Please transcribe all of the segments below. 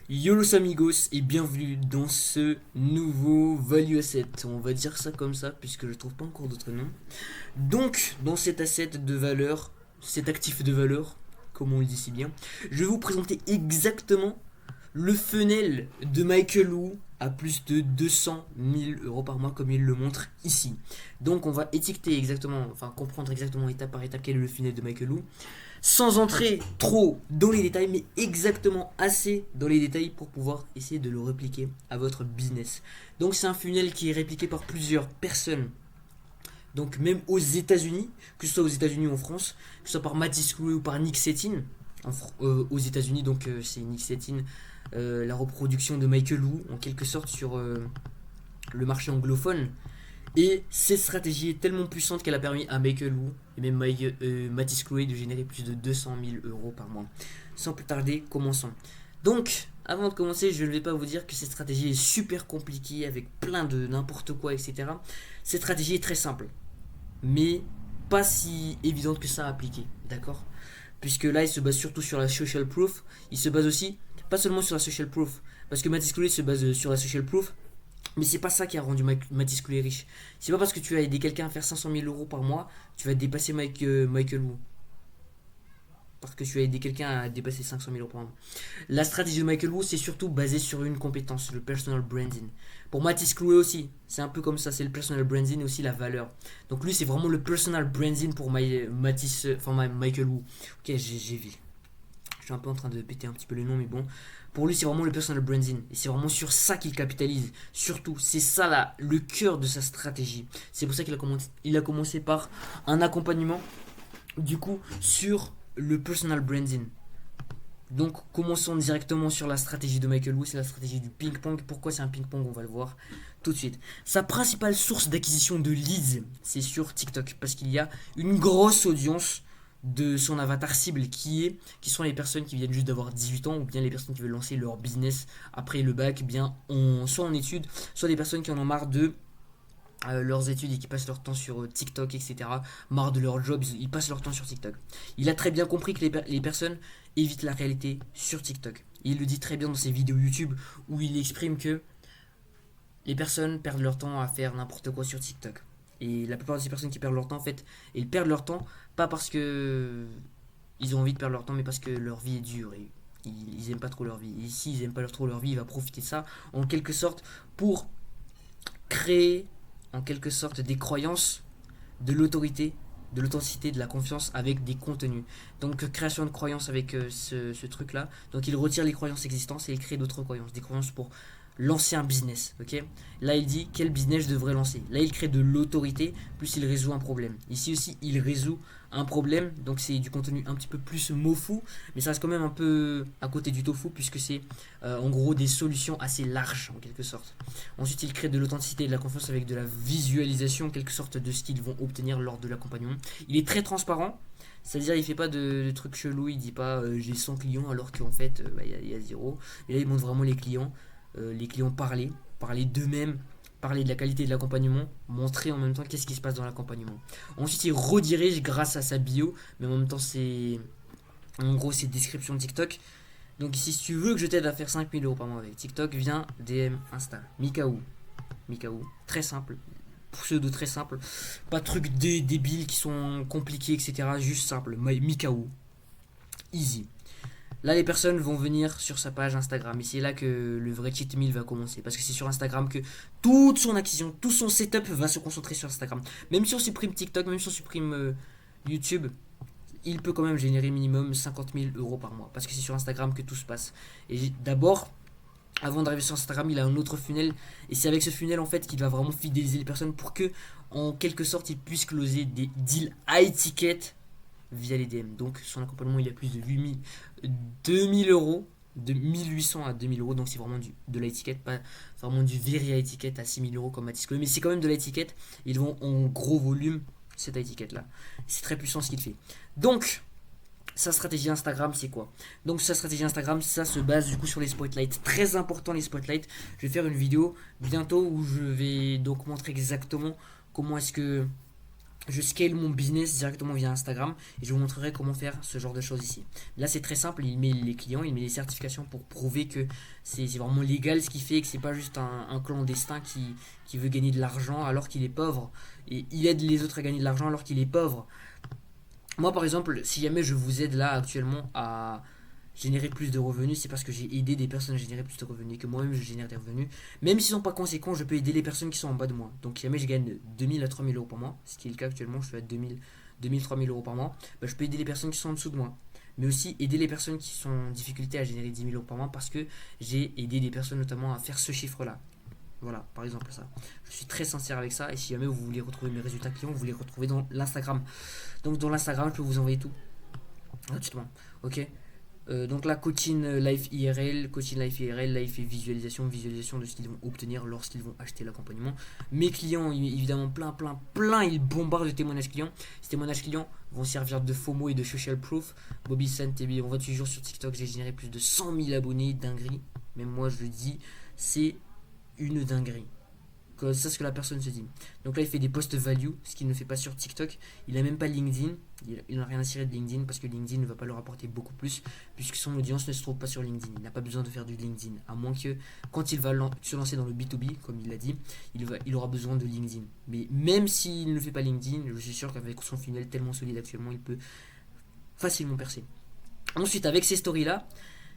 Yo los amigos et bienvenue dans ce nouveau value asset. On va dire ça comme ça puisque je trouve pas encore d'autre nom. Donc dans cet asset de valeur, cet actif de valeur, comme on le dit si bien, je vais vous présenter exactement le funnel de Michael Wu à plus de 200 000 euros par mois comme il le montre ici. Donc on va étiqueter exactement, enfin comprendre exactement étape par étape quel est le funnel de Michael Wu sans entrer trop dans les détails, mais exactement assez dans les détails pour pouvoir essayer de le répliquer à votre business. Donc c'est un funnel qui est répliqué par plusieurs personnes. Donc même aux États-Unis, que ce soit aux États-Unis ou en France, que ce soit par Matisse Loué ou par Nick Settin, aux États-Unis, donc c'est Nick Settin, la reproduction de Michael Wu en quelque sorte sur le marché anglophone. Et cette stratégie est tellement puissante qu'elle a permis à Michael Wu et même Matisse Chloé de générer plus de 200 000 euros par mois. Sans plus tarder, commençons. Donc, avant de commencer, je ne vais pas vous dire que cette stratégie est super compliquée avec plein de n'importe quoi, etc. Cette stratégie est très simple, mais pas si évidente que ça à appliquer, d'accord? Puisque là, il se base surtout sur la social proof. Il se base aussi, pas seulement sur la social proof, parce que Matisse Chloé se base sur la social proof, mais c'est pas ça qui a rendu Mathis Coulé riche. C'est pas parce que tu as aidé quelqu'un à faire 500 000 euros par mois, tu vas dépasser Michael Wu. Parce que tu as aidé quelqu'un à dépasser 500 000 euros par mois. La stratégie de Michael Wu, c'est surtout basé sur une compétence, le personal branding. Pour Mathis Clouet aussi, c'est un peu comme ça, c'est le personal branding et aussi la valeur. Donc lui, c'est vraiment le personal branding pour Michael Wu. Ok, j'ai vu. Je suis un peu en train de péter un petit peu le nom, mais bon. Pour lui, c'est vraiment le personal branding. Et c'est vraiment sur ça qu'il capitalise. Surtout, c'est ça là, le cœur de sa stratégie. C'est pour ça qu'il a commencé par un accompagnement, du coup, sur le personal branding. Donc, commençons directement sur la stratégie de Michael Wu. C'est la stratégie du ping-pong. Pourquoi c'est un ping-pong? On va le voir tout de suite. Sa principale source d'acquisition de leads, c'est sur TikTok. Parce qu'il y a une grosse audience de son avatar cible qui sont les personnes qui viennent juste d'avoir 18 ans ou bien les personnes qui veulent lancer leur business après le bac, bien soit en études, soit des personnes qui en ont marre de leurs études et qui passent leur temps sur TikTok, etc. Marre de leur job, ils passent leur temps sur TikTok. Il a très bien compris que les personnes évitent la réalité sur TikTok. Et il le dit très bien dans ses vidéos YouTube où il exprime que les personnes perdent leur temps à faire n'importe quoi sur TikTok. Et la plupart de ces personnes qui perdent leur temps, en fait, ils perdent leur temps pas parce que ils ont envie de perdre leur temps, mais parce que leur vie est dure et ils aiment pas trop leur vie. Et s'ils aiment pas trop leur vie, il va profiter de ça en quelque sorte pour créer en quelque sorte des croyances, de l'autorité, de l'authenticité, de la confiance avec des contenus. Donc création de croyances avec ce truc-là. Donc il retire les croyances existantes et il crée d'autres croyances. Des croyances pour lancer un business, ok? Là, il dit quel business je devrais lancer. Là, il crée de l'autorité, plus il résout un problème. Ici aussi, il résout un problème, donc c'est du contenu un petit peu plus mofu, mais ça reste quand même un peu à côté du tofu, puisque c'est en gros des solutions assez larges, en quelque sorte. Ensuite, il crée de l'authenticité et de la confiance avec de la visualisation, en quelque sorte, de ce qu'ils vont obtenir lors de l'accompagnement. Il est très transparent, c'est-à-dire il fait pas de trucs chelous, il dit pas j'ai 100 clients alors qu'en fait il y a 0. Et là, il montre vraiment les clients parler d'eux-mêmes, parler de la qualité de l'accompagnement, montrer en même temps qu'est-ce qui se passe dans l'accompagnement. Ensuite, il redirige grâce à sa bio, mais en même temps, c'est en gros ses descriptions de TikTok. Donc ici, si tu veux que je t'aide à faire 5000 euros par mois avec TikTok, viens DM Insta. Mikaou. Mikaou. Très simple. Pseudo très simple. Pas de trucs débiles qui sont compliqués, etc. Juste simple. Mikaou. Easy. Là, les personnes vont venir sur sa page Instagram. Et c'est là que le vrai cheat meal va commencer. Parce que c'est sur Instagram que toute son acquisition, tout son setup va se concentrer sur Instagram. Même si on supprime TikTok, même si on supprime YouTube, il peut quand même générer minimum 50 000 euros par mois. Parce que c'est sur Instagram que tout se passe. Et d'abord, avant d'arriver sur Instagram, il a un autre funnel. Et c'est avec ce funnel, en fait, qu'il va vraiment fidéliser les personnes pour que, en quelque sorte, il puisse closer des deals high ticket via les DM. Donc son accompagnement il a plus de 2000 euros, de 1800 à 2000 euros, donc c'est vraiment de l'étiquette, pas vraiment du very étiquette à 6000 euros comme Mathis Chloé, mais c'est quand même de l'étiquette. Ils vont en gros volume cette étiquette là. C'est très puissant ce qu'il fait. Donc sa stratégie Instagram c'est quoi? Donc sa stratégie Instagram ça se base du coup sur les spotlights. Très important les spotlights. Je vais faire une vidéo bientôt où je vais donc montrer exactement comment est-ce que je scale mon business directement via Instagram et je vous montrerai comment faire ce genre de choses ici. Là c'est très simple, il met les clients, il met les certifications pour prouver que c'est vraiment légal ce qu'il fait et que c'est pas juste un clandestin qui veut gagner de l'argent alors qu'il est pauvre et il aide les autres à gagner de l'argent alors qu'il est pauvre. Moi par exemple, si jamais je vous aide là actuellement à générer plus de revenus, c'est parce que j'ai aidé des personnes à générer plus de revenus, que moi-même je génère des revenus. Même s'ils sont pas conséquents, je peux aider les personnes qui sont en bas de moi. Donc si jamais je gagne 2000 à 3000 euros par mois, ce qui est le cas actuellement, je suis à 2000 3000 euros par mois, bah, je peux aider les personnes qui sont en dessous de moi. Mais aussi aider les personnes qui sont en difficulté à générer 10 000 euros par mois parce que j'ai aidé des personnes notamment à faire ce chiffre-là. Voilà, par exemple ça. Je suis très sincère avec ça et si jamais vous voulez retrouver mes résultats clients, vous voulez retrouver dans l'Instagram. Donc dans l'Instagram, je peux vous envoyer tout gratuitement. Ok. Donc là, coaching life IRL, là il fait visualisation de ce qu'ils vont obtenir lorsqu'ils vont acheter l'accompagnement. Mes clients, évidemment, plein, ils bombardent de témoignages clients. Ces témoignages clients vont servir de FOMO et de social proof. Bobby TB, on voit toujours sur TikTok, j'ai généré plus de 100 000 abonnés, dinguerie. Même moi je le dis, c'est une dinguerie. C'est ça ce que la personne se dit. Donc là, il fait des posts value, ce qu'il ne fait pas sur TikTok. Il n'a même pas LinkedIn. Il n'a rien à cirer de LinkedIn parce que LinkedIn ne va pas le rapporter beaucoup plus puisque son audience ne se trouve pas sur LinkedIn. Il n'a pas besoin de faire du LinkedIn. À moins que quand il va se lancer dans le B2B, comme il l'a dit, il aura besoin de LinkedIn. Mais même s'il ne fait pas LinkedIn, je suis sûr qu'avec son funnel tellement solide actuellement, il peut facilement percer. Ensuite, avec ces stories-là,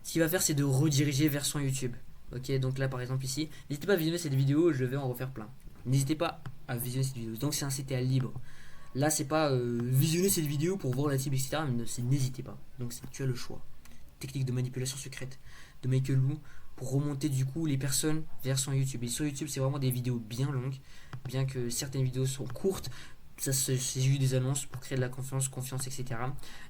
ce qu'il va faire, c'est de rediriger vers son YouTube. Ok, donc là par exemple ici, n'hésitez pas à visionner cette vidéo, je vais en refaire plein. N'hésitez pas à visionner cette vidéo. Donc c'est un CTA libre. Là c'est pas visionner cette vidéo pour voir la cible, etc. Mais c'est n'hésitez pas. Donc tu as le choix. Technique de manipulation secrète de Michael Wu pour remonter du coup les personnes vers son YouTube. Et sur YouTube c'est vraiment des vidéos bien longues, bien que certaines vidéos sont courtes. Ça c'est juste des annonces pour créer de la confiance, etc.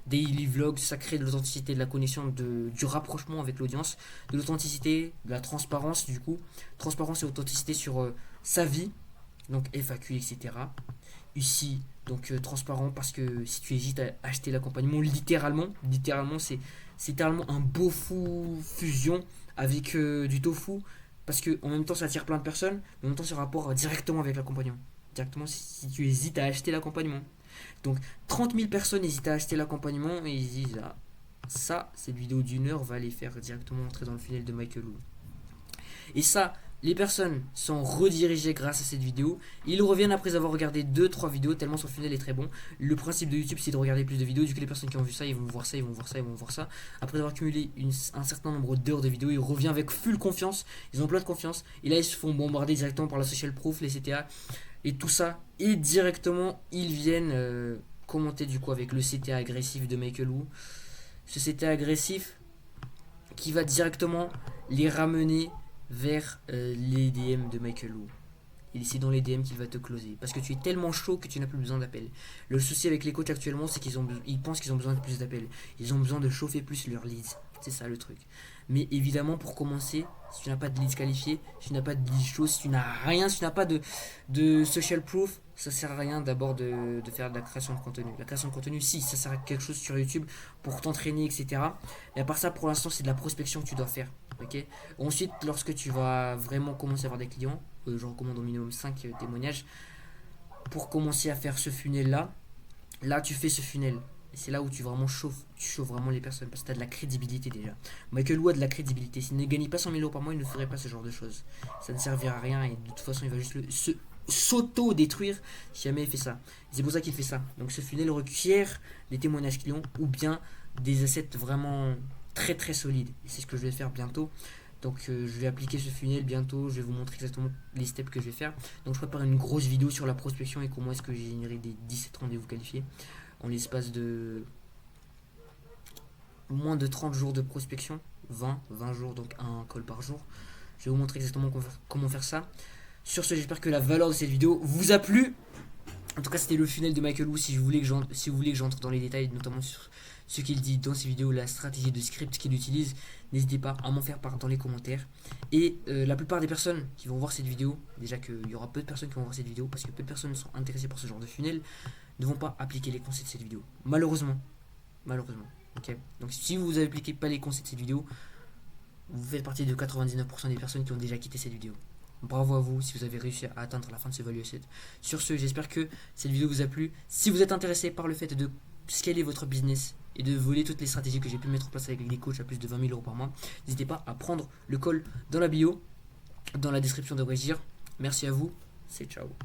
Daily vlog, ça crée de l'authenticité, de la connexion, du rapprochement avec l'audience, de l'authenticité, de la transparence du coup. Transparence et authenticité sur sa vie, donc FAQ, etc. Ici, donc transparent parce que si tu hésites à acheter l'accompagnement, littéralement c'est littéralement un beau fou fusion avec du tofu parce que en même temps ça attire plein de personnes, mais en même temps ça rapport directement avec l'accompagnement. Directement si tu hésites à acheter l'accompagnement. Donc 30 000 personnes hésitent à acheter l'accompagnement et ils disent ah, ça, cette vidéo d'une heure va les faire directement entrer dans le funnel de Michael Wu. Et ça, les personnes sont redirigées grâce à cette vidéo. Ils reviennent après avoir regardé 2-3 vidéos tellement son funnel est très bon. Le principe de YouTube c'est de regarder plus de vidéos. Du coup les personnes qui ont vu ça, ils vont voir ça, ils vont voir ça, ils vont voir ça. Après avoir cumulé un certain nombre d'heures de vidéos, ils reviennent avec full confiance. Ils ont plein de confiance. Et là ils se font bombarder directement par la social proof, les CTA et tout ça. Et directement ils viennent commenter du coup avec le CTA agressif de Michael Wu. Ce CTA agressif qui va directement les ramener vers les DM de Michael Wu. Et c'est dans les DM qu'il va te closer. Parce que tu es tellement chaud que tu n'as plus besoin d'appels. Le souci avec les coachs actuellement, c'est qu'ils pensent qu'ils ont besoin de plus d'appels. Ils ont besoin de chauffer plus leurs leads. C'est ça le truc. Mais évidemment, pour commencer, si tu n'as pas de leads qualifiés, si tu n'as pas de leads chauds, si tu n'as rien, si tu n'as pas de social proof, ça sert à rien d'abord de faire de la création de contenu. La création de contenu, si, ça sert à quelque chose sur YouTube pour t'entraîner, etc. Mais à part ça, pour l'instant, c'est de la prospection que tu dois faire. Ok. Ensuite, lorsque tu vas vraiment commencer à avoir des clients, je recommande au minimum 5 témoignages pour commencer à faire ce funnel là tu fais ce funnel et c'est là où tu chauffes vraiment les personnes parce que tu as de la crédibilité déjà. Michael Wu a de la crédibilité, s'il ne gagne pas 100 000 euros par mois il ne ferait pas ce genre de choses, ça ne servira à rien et de toute façon il va juste s'auto-détruire si jamais il fait ça. C'est pour ça qu'il fait ça. Donc ce funnel requiert des témoignages clients ou bien des assets vraiment très très solides et c'est ce que je vais faire bientôt. Donc je vais appliquer ce funnel bientôt, je vais vous montrer exactement les steps que je vais faire. Donc je prépare une grosse vidéo sur la prospection et comment est-ce que j'ai généré des 17 rendez-vous qualifiés en l'espace de moins de 30 jours de prospection, 20 jours, donc un call par jour. Je vais vous montrer exactement comment faire ça. Sur ce, j'espère que la valeur de cette vidéo vous a plu. En tout cas, c'était le funnel de Michael Wu. Si vous voulez que j'entre dans les détails, notamment sur ce qu'il dit dans ses vidéos, la stratégie de script qu'il utilise, n'hésitez pas à m'en faire part dans les commentaires. Et la plupart des personnes qui vont voir cette vidéo, déjà qu'il y aura peu de personnes qui vont voir cette vidéo, parce que peu de personnes sont intéressées par ce genre de funnel, ne vont pas appliquer les conseils de cette vidéo. Malheureusement. Ok. Donc si vous n'appliquez pas les conseils de cette vidéo, vous faites partie de 99% des personnes qui ont déjà quitté cette vidéo. Bravo à vous si vous avez réussi à atteindre la fin de ce value asset. Sur ce, j'espère que cette vidéo vous a plu. Si vous êtes intéressé par le fait de scaler votre business et de voler toutes les stratégies que j'ai pu mettre en place avec des coachs à plus de 20 000 euros par mois, n'hésitez pas à prendre le call dans la bio, dans la description devrais-je dire. Merci à vous, c'est ciao.